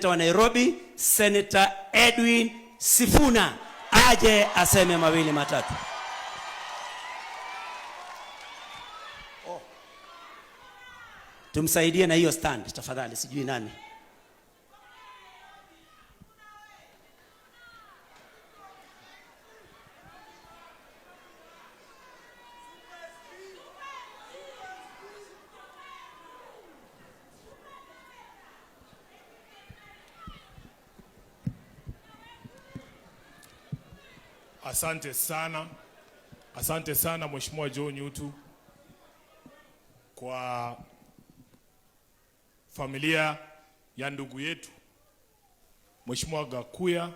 seneta wa Nairobi, Senator Edwin Sifuna, aje aseme mawili matatu. Tumsaidie na hiyo stand tafadhali, sijui nani. Asante sana Mheshimiwa Joe Nyutu kwa familia ya ndugu yetu Mheshimiwa Gakuya,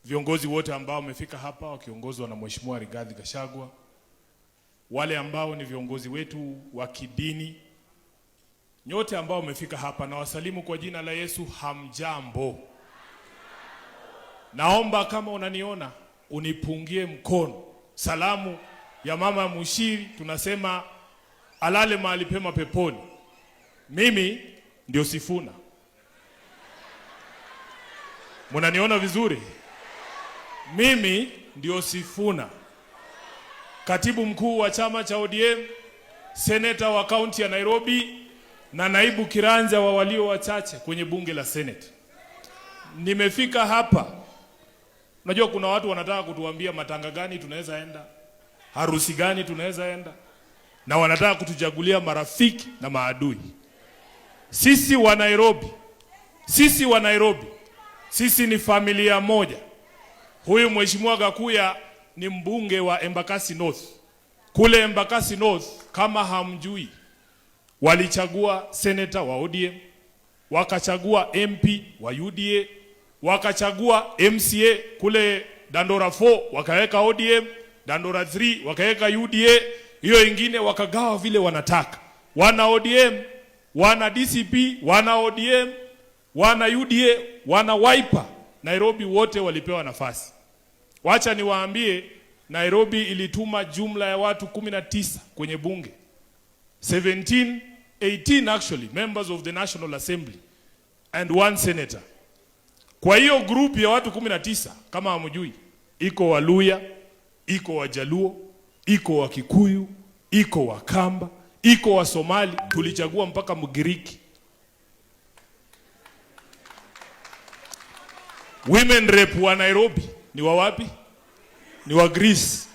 viongozi wote ambao wamefika hapa wakiongozwa na Mheshimiwa Rigathi Gachagua, wale ambao ni viongozi wetu wa kidini, nyote ambao wamefika hapa, na wasalimu kwa jina la Yesu. Hamjambo. Naomba kama unaniona unipungie mkono. Salamu ya mama Mushiri, tunasema alale mahali pema peponi. Mimi ndio Sifuna. Mnaniona vizuri? Mimi ndio Sifuna, katibu mkuu wa chama cha ODM, seneta wa kaunti ya Nairobi na naibu kiranja wa walio wachache kwenye bunge la Senate. Nimefika hapa. Unajua kuna watu wanataka kutuambia matanga gani tunaweza enda, harusi gani tunaweza enda, na wanataka kutuchagulia marafiki na maadui. Sisi wa Nairobi, sisi ni familia moja. Huyu Mheshimiwa Gakuya ni mbunge wa Embakasi North. Kule Embakasi North, kama hamjui, walichagua senator wa ODM, wakachagua MP wa UDA, wakachagua MCA kule Dandora 4 wakaweka ODM, Dandora 3 wakaweka UDA, hiyo ingine wakagawa vile wanataka. Wana ODM, wana DCP, wana ODM, wana UDA, wana Wiper. Nairobi wote walipewa nafasi. Wacha niwaambie, Nairobi ilituma jumla ya watu 19 kwenye bunge. 18 actually members of the National Assembly and 1 senator. Kwa hiyo group ya watu 19, kama hamjui, iko Waluya, iko Wajaluo, iko wa Kikuyu, iko wa Kamba, iko wa Somali, tulichagua mpaka Mgiriki. Women rep wa Nairobi ni wa wapi? Ni wa Greece.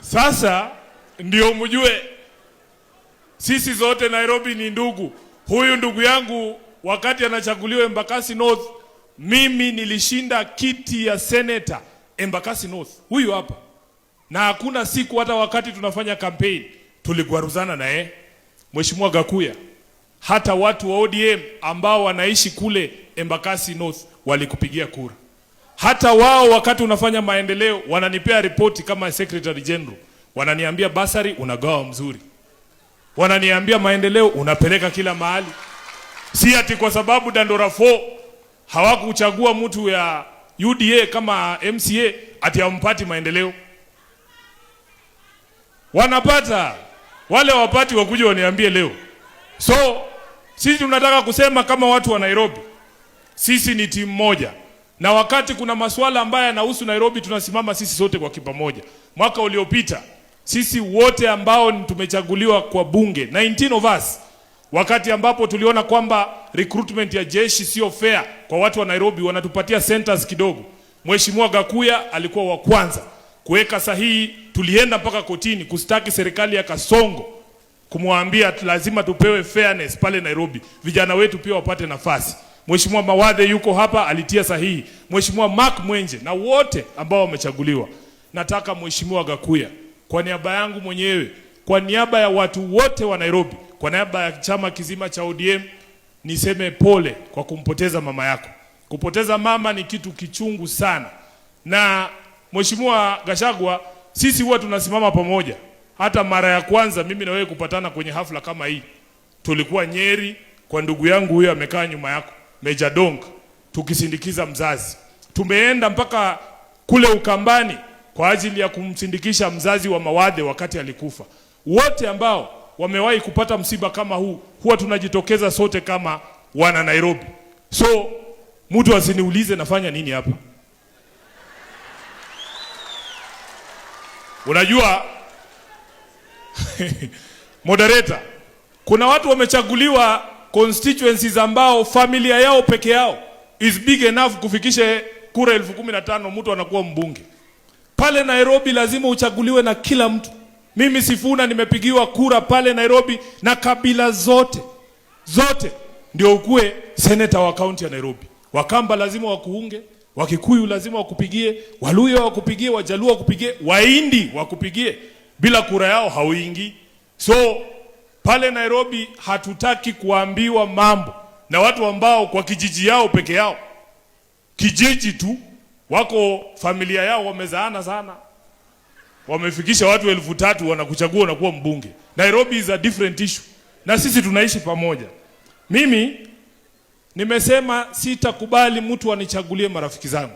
Sasa ndio mjue sisi zote Nairobi ni ndugu. Huyu ndugu yangu wakati anachaguliwa Embakasi North, mimi nilishinda kiti ya senator Embakasi North. Huyu hapa. Na hakuna siku hata wakati tunafanya campaign tuligwaruzana naye. Mheshimiwa Gakuya, hata watu wa ODM ambao wanaishi kule Embakasi North walikupigia kura. Hata wao wakati unafanya maendeleo wananipea ripoti kama Secretary General. Wananiambia basari unagawa mzuri. Wananiambia maendeleo unapeleka kila mahali. Si ati kwa sababu Dandora 4 hawakuchagua mtu ya UDA kama MCA ati hampati maendeleo. Wanapata. Wale wapati wakuja waniambie leo. So sisi tunataka kusema kama watu wa Nairobi, sisi ni timu moja. Na wakati kuna masuala ambayo yanahusu Nairobi, tunasimama sisi sote kwa kipamoja. Mwaka uliopita sisi wote ambao tumechaguliwa kwa bunge, 19 of us, wakati ambapo tuliona kwamba recruitment ya jeshi sio fair kwa watu wa Nairobi, wanatupatia centers kidogo, Mheshimiwa Gakuya alikuwa wa kwanza kuweka sahihi. Tulienda mpaka kotini kustaki serikali ya Kasongo, kumwambia lazima tupewe fairness pale Nairobi, vijana wetu pia wapate nafasi. Mheshimiwa Mawadhe yuko hapa, alitia sahihi. Mheshimiwa Mark Mwenje na wote ambao wamechaguliwa. Nataka Mheshimiwa Gakuya, kwa niaba yangu mwenyewe, kwa niaba ya watu wote wa Nairobi, kwa niaba ya chama kizima cha ODM, niseme pole kwa kumpoteza mama yako. Kupoteza mama ni kitu kichungu sana. Na Mheshimiwa Gachagua, sisi huwa tunasimama pamoja. Hata mara ya kwanza mimi na wewe kupatana kwenye hafla kama hii, tulikuwa Nyeri kwa ndugu yangu huyo amekaa nyuma yako, Meja Dong, tukisindikiza mzazi. Tumeenda mpaka kule Ukambani kwa ajili ya kumsindikisha mzazi wa Mawadhe wakati alikufa. Wote ambao wamewahi kupata msiba kama huu, huwa tunajitokeza sote kama wana Nairobi. So mtu asiniulize nafanya nini hapa. Unajua moderator, kuna watu wamechaguliwa constituencies ambao familia yao peke yao is big enough kufikisha kura 15,000, mtu anakuwa mbunge. Pale Nairobi lazima uchaguliwe na kila mtu. Mimi Sifuna nimepigiwa kura pale Nairobi na kabila zote ndio ukue senator wa county ya Nairobi. Wakamba lazima wakuunge, Wakikuyu lazima wakupigie, Waluya wakupigie, Wajaluo wakupigie, Waindi wakupigie. Bila kura yao hauingi. So pale Nairobi hatutaki kuambiwa mambo na watu ambao kwa kijiji yao peke yao, kijiji tu, wako familia yao wamezaana sana, wamefikisha watu 3,000 wanakuchagua na kuwa mbunge. Nairobi is a different issue, na sisi tunaishi pamoja. Mimi nimesema sitakubali mtu anichagulie marafiki zangu,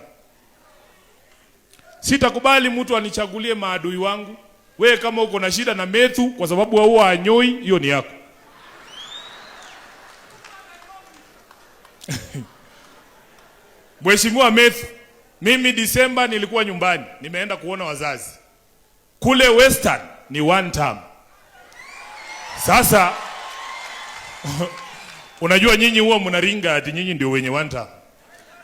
sitakubali mtu anichagulie maadui wangu. Wewe kama uko na shida na Methu kwa sababu huwa anyoi, hiyo ni yako. Mheshimiwa Methu, mimi Disemba nilikuwa nyumbani, nimeenda kuona wazazi. Kule Western ni 1 term. Sasa unajua nyinyi huwa mnaringa ati nyinyi ndio wenye 1 term.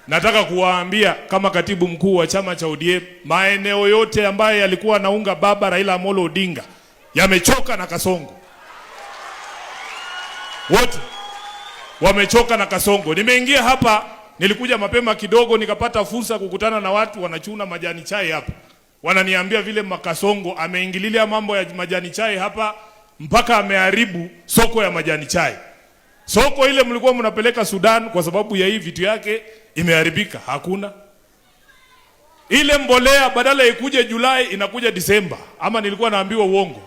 Nataka kuwaambia kama katibu mkuu wa chama cha ODM, maeneo yote ambayo yalikuwa naunga baba Raila Amolo Odinga yamechoka na Kasongo. Wote wamechoka na Kasongo. Nimeingia hapa, nilikuja mapema kidogo, nikapata fursa kukutana na watu wanachuna majani chai hapa. Wananiambia vile Makasongo ameingililia mambo ya majani chai hapa mpaka ameharibu soko ya majani chai. Soko ile mlikuwa mnapeleka Sudan kwa sababu ya hii vitu yake imeharibika, hakuna. Ile mbolea badala ikuje Julai inakuja Disemba, ama nilikuwa naambiwa uongo?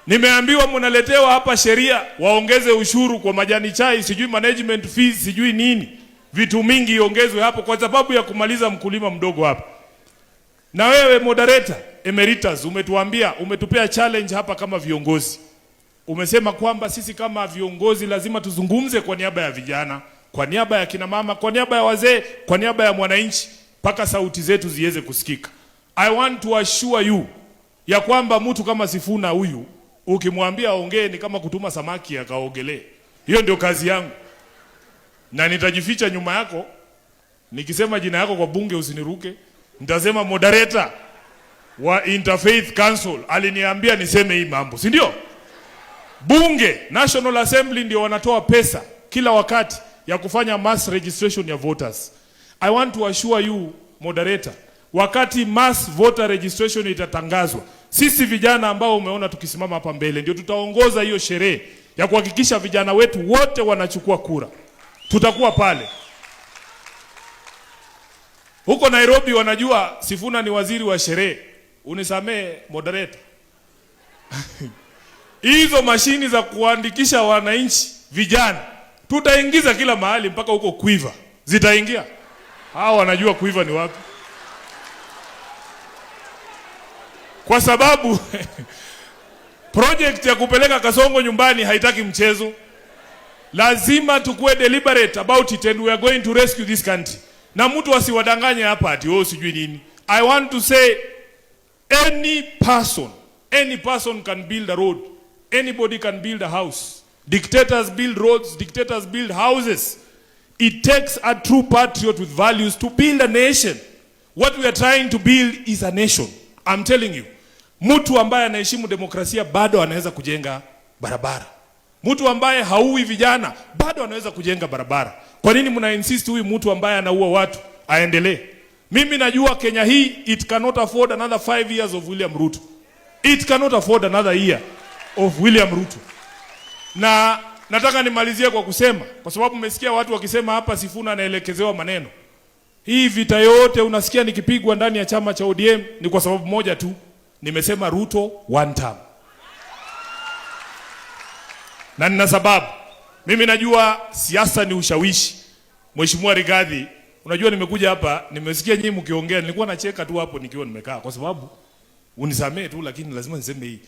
Nimeambiwa mnaletewa hapa sheria waongeze ushuru kwa majani chai, sijui management fees, sijui nini. Vitu mingi iongezwe hapo kwa sababu ya kumaliza mkulima mdogo hapa. Na wewe moderator emeritus umetuambia, umetupea challenge hapa kama viongozi. Umesema kwamba sisi kama viongozi lazima tuzungumze kwa niaba ya vijana, kwa niaba ya kina mama, kwa niaba ya wazee, kwa niaba ya mwananchi, mpaka sauti zetu ziweze kusikika. I want to assure you ya kwamba mtu kama Sifuna huyu ukimwambia aongee ni kama kutuma samaki akaogelee. Hiyo ndio kazi yangu. Na nitajificha nyuma yako. Nikisema jina yako kwa bunge usiniruke. Nitasema moderator wa Interfaith Council aliniambia niseme hii mambo, si ndio? Bunge, National Assembly ndio wanatoa pesa kila wakati ya kufanya mass registration ya voters. I want to assure you moderator, wakati mass voter registration itatangazwa, sisi vijana ambao umeona tukisimama hapa mbele ndio tutaongoza hiyo sherehe ya kuhakikisha vijana wetu wote wanachukua kura. Tutakuwa pale. Huko Nairobi wanajua Sifuna ni waziri wa sherehe. Unisamee moderator. Hizo mashini za kuandikisha wananchi vijana tutaingiza kila mahali mpaka huko Quiver. Zitaingia. Hao wanajua Quiver ni wapi. Kwa sababu project ya kupeleka Kasongo nyumbani haitaki mchezo. Lazima tukue deliberate about it and we are going to rescue this country. Na mtu asiwadanganye hapa ati oh sijui nini. I want to say any person can build a road. Anybody can build a house. Dictators build roads, dictators build houses. It takes a true patriot with values to build a nation. What we are trying to build is a nation. I'm telling you. Mtu ambaye anaheshimu demokrasia bado anaweza kujenga barabara. Mtu ambaye haui vijana bado anaweza kujenga barabara. Kwa nini mna insist huyu mtu ambaye anaua watu aendelee? Mimi najua Kenya hii it cannot afford another 5 years of William Ruto. It cannot afford another year of William Ruto. Na nataka nimalizie kwa kusema, kwa sababu umesikia watu wakisema hapa Sifuna anaelekezewa maneno. Hii vita yote unasikia nikipigwa ndani ya chama cha ODM ni kwa sababu moja tu. Nimesema Ruto 1 term. Na nina sababu. Mimi najua siasa ni ushawishi. Mheshimiwa Rigathi, unajua nimekuja hapa, nimesikia nyinyi mkiongea, nilikuwa nacheka tu hapo nikiwa nimekaa kwa sababu unisamee tu lakini lazima niseme hii.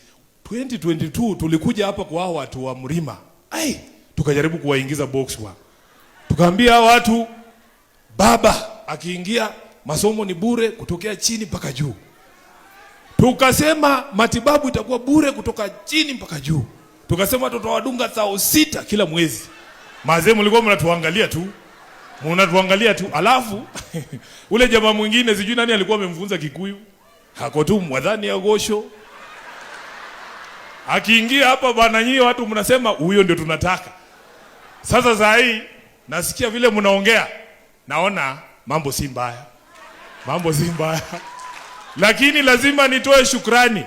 2022 tulikuja hapa kwa hao watu wa Mlima. Tukajaribu kuwaingiza box wa. Tukaambia watu baba akiingia masomo ni bure kutokea chini mpaka juu. Tukasema matibabu itakuwa bure kutoka chini mpaka juu. Tukasema tutawadunga 6,000 kila mwezi. Mazee mlikuwa mnatuangalia tu. Mnatuangalia tu. Alafu ule jamaa mwingine sijui nani alikuwa amemfunza Kikuyu. Hako tu mwadhani ya gosho. Akiingia hapa bwana nyie watu mnasema huyo ndio tunataka. Sasa saa hii nasikia vile mnaongea. Naona mambo si mbaya. Mambo si mbaya. Lakini lazima nitoe shukrani.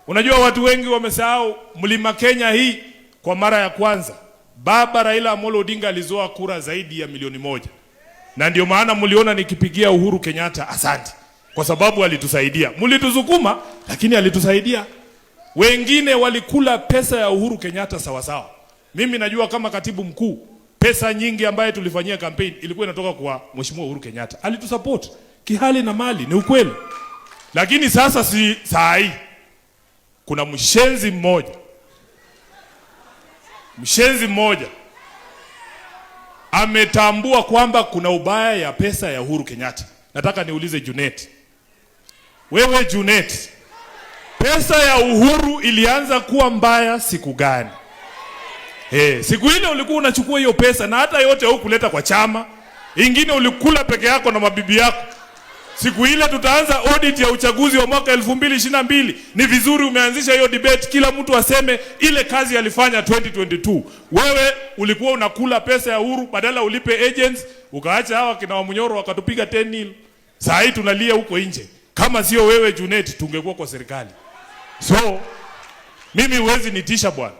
Unajua watu wengi wamesahau Mlima Kenya hii kwa mara ya kwanza Baba Raila Amolo Odinga alizoa kura zaidi ya 1,000,000. Na ndio maana mliona nikipigia Uhuru Kenyatta asante. Kwa sababu alitusaidia. Mlituzukuma lakini alitusaidia. Wengine walikula pesa ya Uhuru Kenyatta sawa sawa. Mimi najua kama katibu mkuu pesa nyingi ambaye tulifanyia campaign ilikuwa inatoka kwa Mheshimiwa Uhuru Kenyatta. Alitusupport kihali na mali, ni ukweli. Lakini sasa si saa hii kuna mshenzi mmoja ametambua kwamba kuna ubaya ya pesa ya Uhuru Kenyatta. Nataka niulize Junet. Wewe Junet, pesa ya Uhuru ilianza kuwa mbaya siku gani? Siku ile ulikuwa unachukua hiyo pesa na hata yote hukuleta kwa chama. Ingine ulikula peke yako na mabibi yako. Siku ile tutaanza audit ya uchaguzi wa mwaka 2022. Ni vizuri umeanzisha hiyo debate, kila mtu aseme ile kazi alifanya 2022. Wewe ulikuwa unakula pesa ya Uhuru, badala ulipe agents, ukaacha hawa kina Wamunyoro wakatupiga 10-0. Saa hii tunalia huko nje. Kama sio wewe Junet tungekuwa kwa serikali. So mimi huwezi nitisha bwana.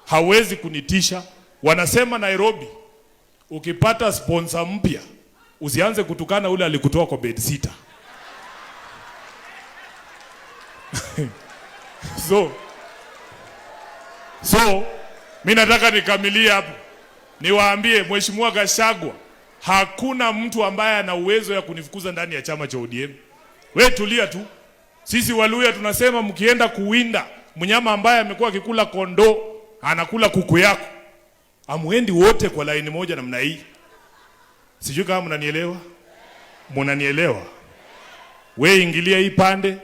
Hawezi kunitisha. Wanasema Nairobi ukipata sponsor mpya usianze kutukana ule alikutoa kwa bed sitter. So mimi nataka nikamilie hapo. Niwaambie Mheshimiwa Gachagua, hakuna mtu ambaye ana uwezo ya kunifukuza ndani ya chama cha ODM. Wewe tulia tu. Sisi Waluya tunasema mkienda kuwinda mnyama ambaye amekuwa akikula kondoo, anakula kuku yako, amuendi wote kwa laini moja namna hii. Sijui kama mnanielewa? Mnanielewa? Wewe ingilia hii pande,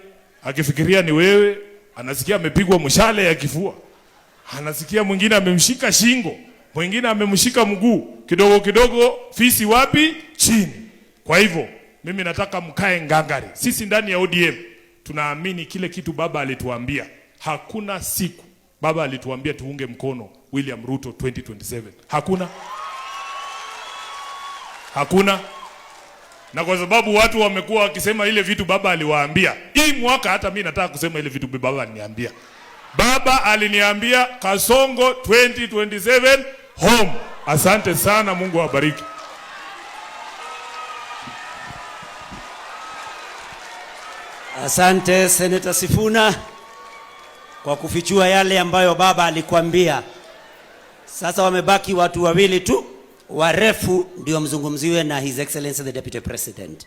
akifikiria ni wewe, anasikia amepigwa mshale ya kifua. Anasikia mwingine amemshika shingo, mwingine amemshika mguu, kidogo kidogo fisi wapi? Chini. Kwa hivyo mimi nataka mkae ngangari. Sisi ndani ya ODM tunaamini kile kitu baba alituambia. Hakuna siku baba alituambia tuunge mkono William Ruto 2027. Hakuna. Na kwa sababu watu wamekuwa wakisema ile vitu baba aliwaambia, hii mwaka hata mimi nataka kusema ile vitu baba aliniambia. Baba aliniambia Kasongo 2027 home. Asante sana, Mungu awabariki. Asante Senator Sifuna kwa kufichua yale ambayo baba alikwambia. Sasa wamebaki watu wawili tu warefu ndio mzungumziwe na His Excellency the Deputy President.